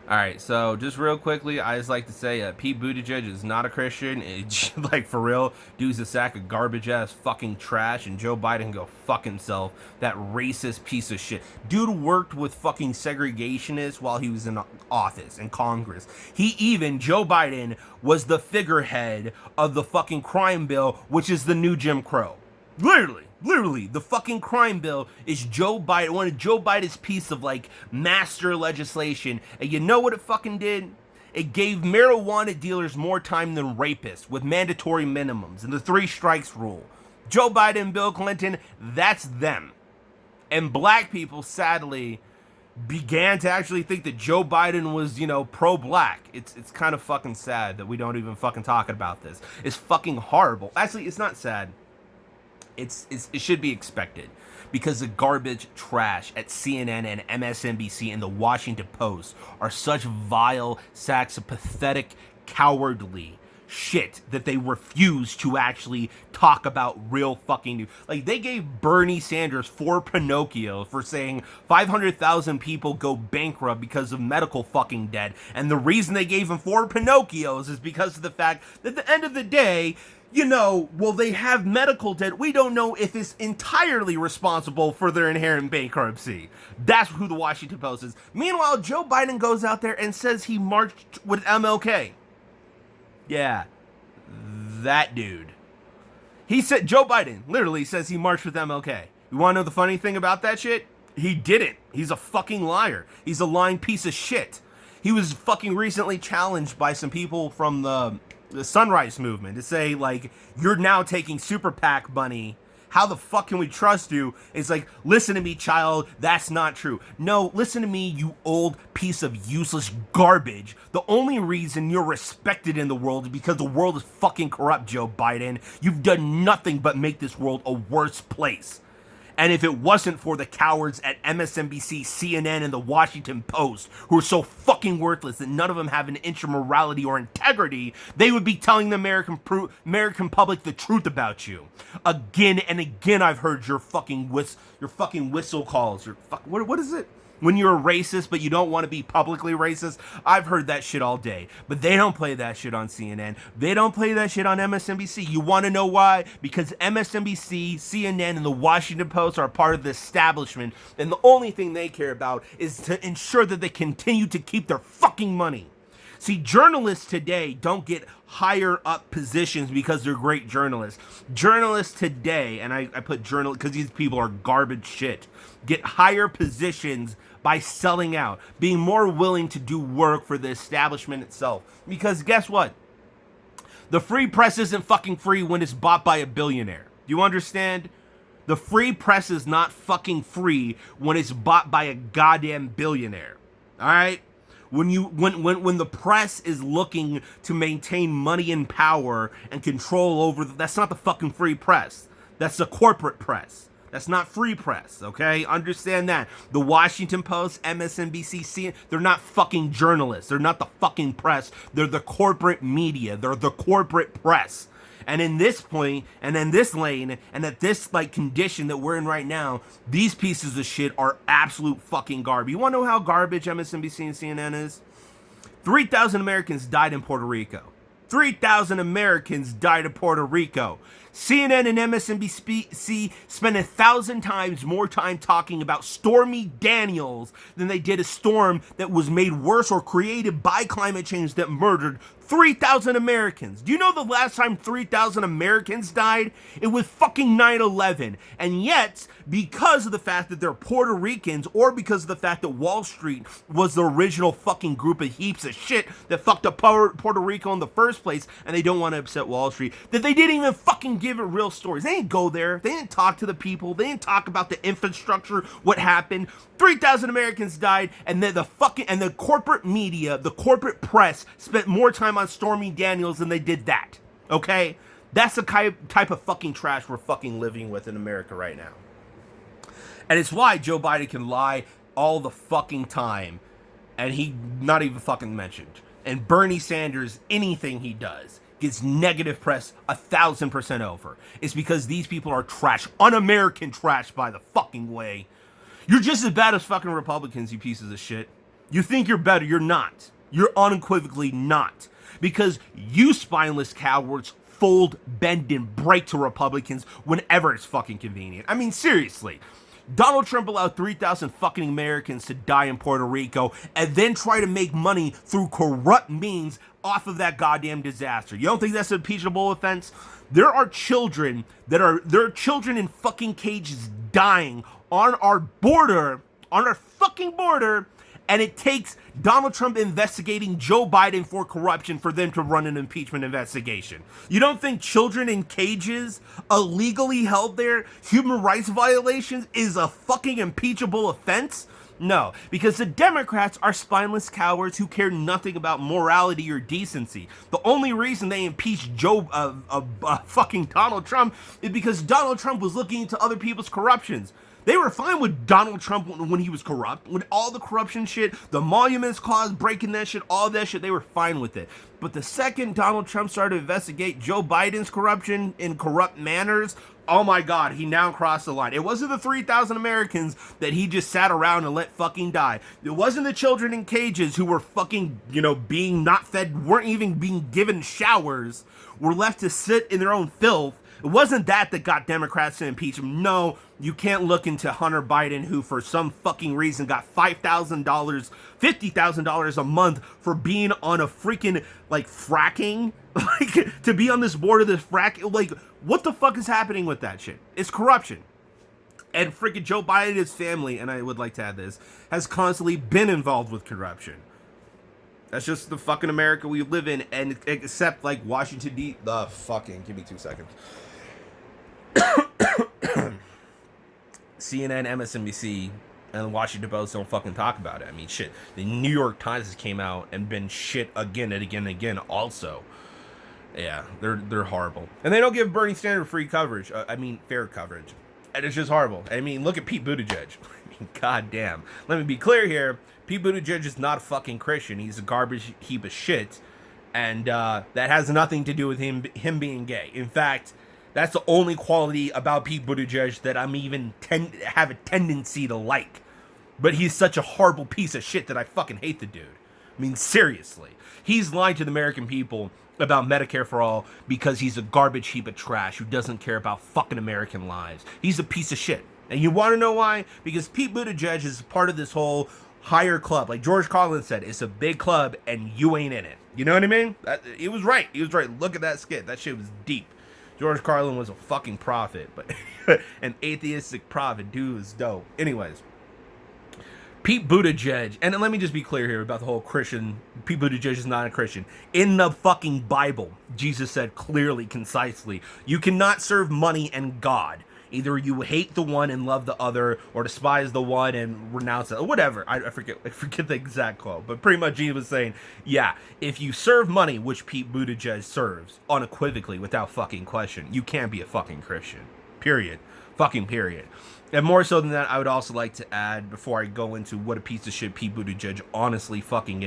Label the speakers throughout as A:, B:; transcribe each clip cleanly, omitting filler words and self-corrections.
A: All right, so just real quickly, I just like to say Pete Buttigieg is not a Christian. It's like for real, dude's a sack of garbage ass fucking trash, and Joe Biden can go fuck himself. That racist piece of shit. Dude worked with fucking segregationists while he was in office in Congress. Joe Biden was the figurehead of the fucking crime bill, which is the new Jim Crow. Literally, the fucking crime bill is Joe Biden, one of Joe Biden's piece of like master legislation. And you know what it fucking did? It gave marijuana dealers more time than rapists with mandatory minimums and the 3 strikes rule. Joe Biden and Bill Clinton, that's them. And black people, sadly, began to actually think that Joe Biden was, pro-black. It's kind of fucking sad that we don't even fucking talk about this. It's fucking horrible. Actually, it's not sad. It should be expected because the garbage trash at CNN and MSNBC and the Washington Post are such vile sacks of pathetic, cowardly shit that they refuse to actually talk about real fucking news. Like, they gave Bernie Sanders 4 Pinocchio for saying 500,000 people go bankrupt because of medical fucking debt. And the reason they gave him 4 Pinocchios is because of the fact that at the end of the day, they have medical debt. We don't know if it's entirely responsible for their inherent bankruptcy. That's who the Washington Post is. Meanwhile, Joe Biden goes out there and says he marched with MLK. Yeah, that dude. Joe Biden literally says he marched with MLK. You want to know the funny thing about that shit? He didn't. He's a fucking liar. He's a lying piece of shit. He was fucking recently challenged by some people from the Sunrise Movement to say, like, you're now taking super PAC money. How the fuck can we trust you? It's like, listen to me, child. That's not true. No, listen to me, you old piece of useless garbage. The only reason you're respected in the world is because the world is fucking corrupt, Joe Biden. You've done nothing but make this world a worse place. And if it wasn't for the cowards at MSNBC, CNN, and the Washington Post, who are so fucking worthless that none of them have an inch of morality or integrity, they would be telling the American public the truth about you. Again and again, I've heard your fucking whistle calls. What is it? When you're a racist, but you don't want to be publicly racist. I've heard that shit all day. But they don't play that shit on CNN. They don't play that shit on MSNBC. You want to know why? Because MSNBC, CNN, and the Washington Post are part of the establishment. And the only thing they care about is to ensure that they continue to keep their fucking money. See, journalists today don't get higher up positions because they're great journalists. Journalists today, and I put journalists because these people are garbage shit, get higher positions by selling out, being more willing to do work for the establishment itself. Because guess what? The free press isn't fucking free when it's bought by a billionaire. Do you understand? The free press is not fucking free when it's bought by a goddamn billionaire. All right? When the press is looking to maintain money and power and control over, that's not the fucking free press. That's the corporate press. That's not free press, okay? Understand that. The Washington Post, MSNBC, CNN, they're not fucking journalists. They're not the fucking press. They're the corporate media. They're the corporate press. And in this point, and in this lane, and at this like condition that we're in right now, these pieces of shit are absolute fucking garbage. You want to know how garbage MSNBC and CNN is? 3,000 Americans died in Puerto Rico. 3,000 Americans died in Puerto Rico. CNN and MSNBC spent 1,000 times more time talking about Stormy Daniels than they did a storm that was made worse or created by climate change that murdered 3,000 Americans. Do you know the last time 3,000 Americans died? It was fucking 9/11. And yet, because of the fact that they're Puerto Ricans, or because of the fact that Wall Street was the original fucking group of heaps of shit that fucked up Puerto Rico in the first place, and they don't want to upset Wall Street, that they didn't even fucking give it real stories. They didn't go there. They didn't talk to the people. They didn't talk about the infrastructure, what happened. 3,000 Americans died, and then the corporate media, the corporate press spent more time on Stormy Daniels than they did that. Okay? That's the type of fucking trash we're fucking living with in America right now. And it's why Joe Biden can lie all the fucking time, and he not even fucking mentioned. And Bernie Sanders, anything he does gets negative press 1,000% over. It's because these people are trash, un-American trash, by the fucking way. You're just as bad as fucking Republicans, you pieces of shit. You think you're better. You're not. You're unequivocally not. Because you spineless cowards fold, bend, and break to Republicans whenever it's fucking convenient. I mean, seriously. Donald Trump allowed 3,000 fucking Americans to die in Puerto Rico and then try to make money through corrupt means off of that goddamn disaster. You don't think that's an impeachable offense? There are children in fucking cages dying on our border, on our fucking border, and it takes Donald Trump investigating Joe Biden for corruption for them to run an impeachment investigation. You don't think children in cages, illegally held there, human rights violations is a fucking impeachable offense? No, because the Democrats are spineless cowards who care nothing about morality or decency. The only reason they impeached fucking Donald Trump is because Donald Trump was looking into other people's corruptions. They were fine with Donald Trump when he was corrupt, with all the corruption shit, the Monuments Clause, breaking that shit, all that shit, they were fine with it. But the second Donald Trump started to investigate Joe Biden's corruption in corrupt manners, oh my God, he now crossed the line. It wasn't the 3,000 Americans that he just sat around and let fucking die. It wasn't the children in cages who were fucking, being not fed, weren't even being given showers, were left to sit in their own filth. It wasn't that got Democrats to impeach him. No, you can't look into Hunter Biden, who for some fucking reason got $5,000, $50,000 a month for being on a freaking, fracking. To be on this board of this frack. What the fuck is happening with that shit? It's corruption. And freaking Joe Biden and his family, and I would like to add this, has constantly been involved with corruption. That's just the fucking America we live in, and except Washington D. Give me 2 seconds. CNN, MSNBC, and the Washington Post don't fucking talk about it. I mean, shit. The New York Times has came out and been shit again and again and again. Also, yeah, they're horrible, and they don't give Bernie Sanders fair coverage. And it's just horrible. I mean, look at Pete Buttigieg. I mean, goddamn. Let me be clear here. Pete Buttigieg is not a fucking Christian. He's a garbage heap of shit. And that has nothing to do with him being gay. In fact, that's the only quality about Pete Buttigieg that I'm even have a tendency to like. But he's such a horrible piece of shit that I fucking hate the dude. I mean, seriously. He's lied to the American people about Medicare for all because he's a garbage heap of trash who doesn't care about fucking American lives. He's a piece of shit. And you want to know why? Because Pete Buttigieg is part of this whole higher club. Like George Carlin said, it's a big club and you ain't in it. You know what I mean? He was right. He was right. Look at that skit. That shit was deep. George Carlin was a fucking prophet, but an atheistic prophet. Dude was dope. Anyways, Pete Buttigieg, and let me just be clear here about the whole Christian. Pete Buttigieg is not a Christian. In the fucking Bible, Jesus said clearly, concisely, you cannot serve money and God. Either you hate the one and love the other, or despise the one and renounce it, or whatever. I forget the exact quote, but pretty much Jesus was saying, yeah, if you serve money, which Pete Buttigieg serves, unequivocally, without fucking question, you can't be a fucking Christian. Period. Fucking period. And more so than that, I would also like to add, before I go into what a piece of shit Pete Buttigieg honestly fucking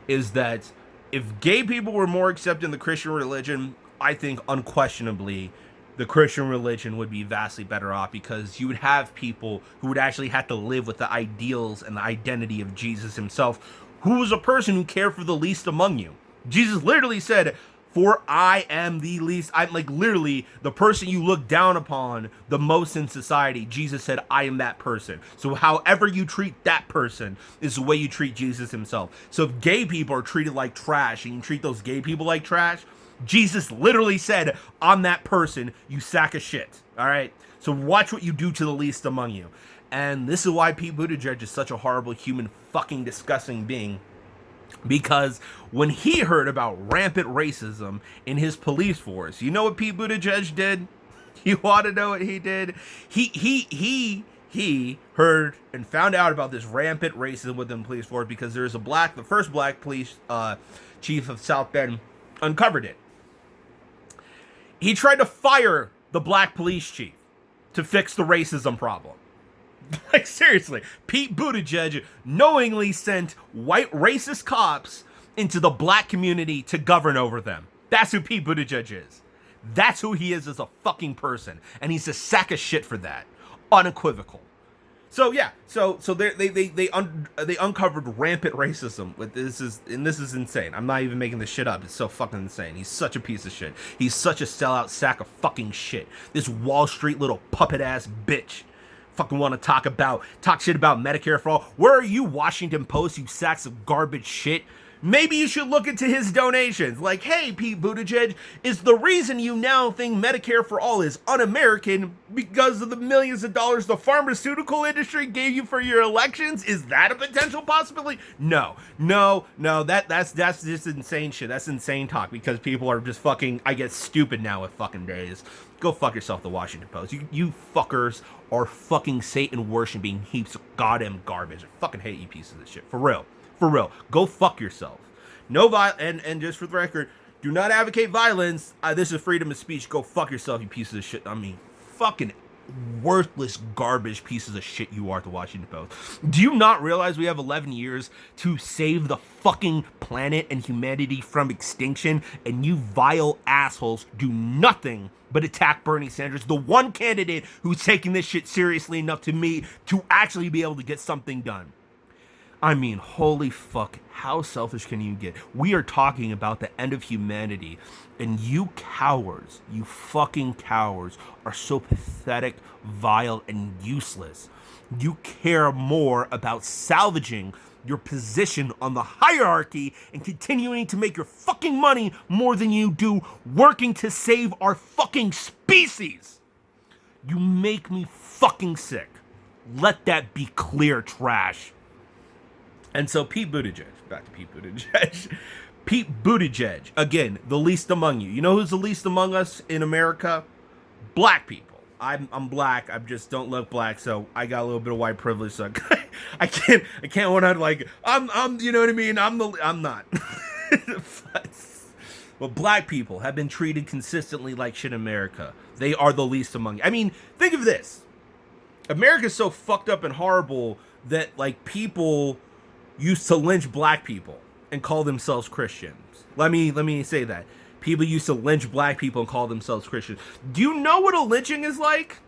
A: is that if gay people were more accepted in the Christian religion, I think unquestionably the Christian religion would be vastly better off, because you would have people who would actually have to live with the ideals and the identity of Jesus himself, who was a person who cared for the least among you. Jesus literally said, for I am the least. I'm literally the person you look down upon the most in society. Jesus said, I am that person. So however you treat that person is the way you treat Jesus himself. So if gay people are treated like trash and you treat those gay people like trash, Jesus literally said, I'm that person, you sack of shit. All right? So watch what you do to the least among you. And this is why Pete Buttigieg is such a horrible, human, fucking disgusting being. Because when he heard about rampant racism in his police force, you know what Pete Buttigieg did? You want to know what he did? He heard and found out about this rampant racism within the police force because there's the first black police chief of South Bend uncovered it. He tried to fire the black police chief to fix the racism problem. Seriously, Pete Buttigieg knowingly sent white racist cops into the black community to govern over them. That's who Pete Buttigieg is. That's who he is as a fucking person. And he's a sack of shit for that. Unequivocal. So yeah, so they uncovered rampant racism. With this is insane. I'm not even making this shit up. It's so fucking insane. He's such a piece of shit. He's such a sellout sack of fucking shit. This Wall Street little puppet ass bitch. Fucking want to talk shit about Medicare for all. Where are you, Washington Post? You sacks of garbage shit. Maybe you should look into his donations. Like, hey, Pete Buttigieg, is the reason you now think Medicare for all is un-American because of the millions of dollars the pharmaceutical industry gave you for your elections? Is that a potential possibility? No. That's just insane shit. That's insane talk because people are just fucking, I get stupid now with fucking days. Go fuck yourself, the Washington Post. You fuckers are fucking Satan worshiping heaps of goddamn garbage. I fucking hate you pieces of shit. For real. Go fuck yourself. No and just for the record, do not advocate violence. This is freedom of speech. Go fuck yourself, you pieces of shit. I mean, fucking worthless garbage pieces of shit you are at the Washington Post. Do you not realize we have 11 years to save the fucking planet and humanity from extinction, and you vile assholes do nothing but attack Bernie Sanders, the one candidate who's taking this shit seriously enough to actually be able to get something done? I mean, holy fuck, how selfish can you get? We are talking about the end of humanity, and you cowards, you fucking cowards, are so pathetic, vile, and useless. You care more about salvaging your position on the hierarchy and continuing to make your fucking money more than you do working to save our fucking species. You make me fucking sick. Let that be clear, trash. And so Pete Buttigieg, back to Pete Buttigieg. Pete Buttigieg, again, the least among you. You know who's the least among us in America? Black people. I'm black. I just don't look black, so I got a little bit of white privilege. So I can't want to like I'm you know what I mean? I'm not. But black people have been treated consistently like shit in America. They are the least among you. I mean, think of this. America's so fucked up and horrible that like people used to lynch black people and call themselves Christians. Let me say that. People used to lynch black people and call themselves Christians. Do you know what a lynching is like?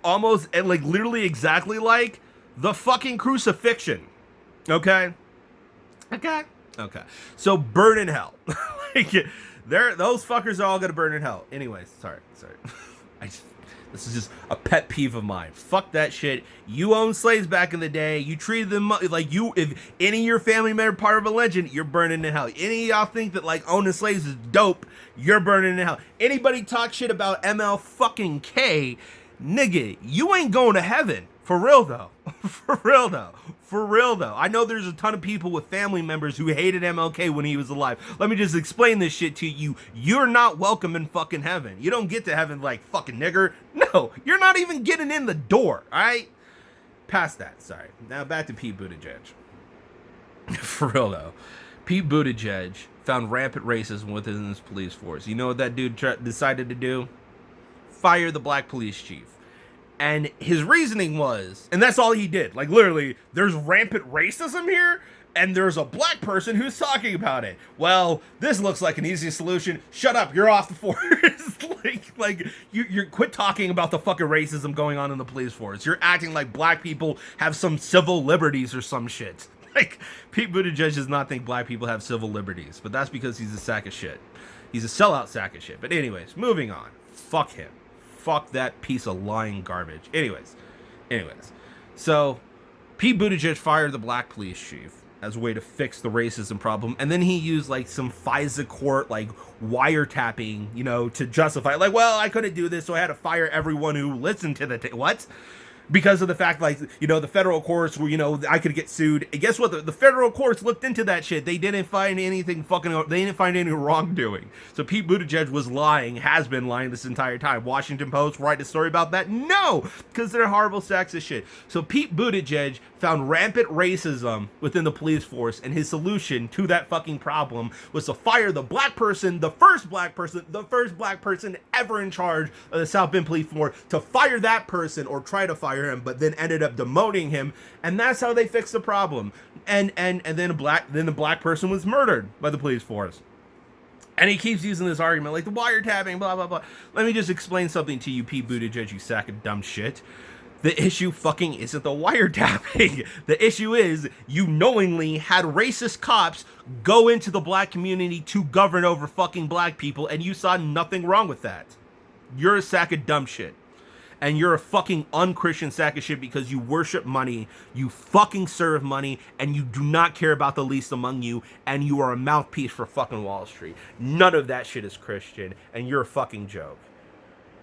A: Almost, and like literally exactly like the fucking crucifixion. Okay? So burn in hell. Like, those fuckers are all gonna burn in hell. Anyways, sorry. This is just a pet peeve of mine. Fuck that shit. You owned slaves back in the day. You treated them like if any of your family member part of a legend, you're burning in hell. Any of y'all think that like owning slaves is dope, you're burning in hell. Anybody talk shit about ML fucking K, nigga, you ain't going to heaven. For real though. I know there's a ton of people with family members who hated MLK when he was alive. Let me just explain this shit to you. You're not welcome in fucking heaven. You don't get to heaven like fucking nigger. No, you're not even getting in the door, alright? Past that, sorry. Now back to Pete Buttigieg. For real though. Pete Buttigieg found rampant racism within his police force. You know what that dude decided to do? Fire the black police chief. And his reasoning was, and that's all he did. Like literally, there's rampant racism here, and there's a black person who's talking about it. Well, this looks like an easy solution. Shut up, you're off the force. You're quit talking about the fucking racism going on in the police force. You're acting like black people have some civil liberties or some shit. Like, Pete Buttigieg does not think black people have civil liberties, but that's because he's a sack of shit. He's a sellout sack of shit. But anyways, moving on. Fuck him. Fuck that piece of lying garbage. Anyways. So, Pete Buttigieg fired the black police chief as a way to fix the racism problem. And then he used, like, some FISA court, like, wiretapping, you know, to justify, like, well, I couldn't do this, so I had to fire everyone who listened to the what? Because of the fact, like, you know, the federal courts were, you know, I could get sued. And guess what? The federal courts looked into that shit. They didn't find anything they didn't find any wrongdoing. So Pete Buttigieg was lying, has been lying this entire time. Washington Post write a story about that? No, because they're horrible sacks of shit. So Pete Buttigieg found rampant racism within the police force, and his solution to that fucking problem was to fire the first black person ever in charge of the South Bend Police Force, to fire that person or try to fire him, but then ended up demoting him, and that's how they fixed the problem. And then the black person was murdered by the police force. And he keeps using this argument like the wiretapping, blah blah blah. Let me just explain something to you, Pete Buttigieg, you sack of dumb shit. The issue fucking isn't the wiretapping. The issue is you knowingly had racist cops go into the black community to govern over fucking black people, and you saw nothing wrong with that. You're a sack of dumb shit. And you're a fucking unchristian sack of shit because you worship money, you fucking serve money, and you do not care about the least among you, and you are a mouthpiece for fucking Wall Street. None of that shit is Christian, and you're a fucking joke.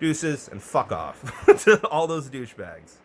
A: Deuces, and fuck off to all those douchebags.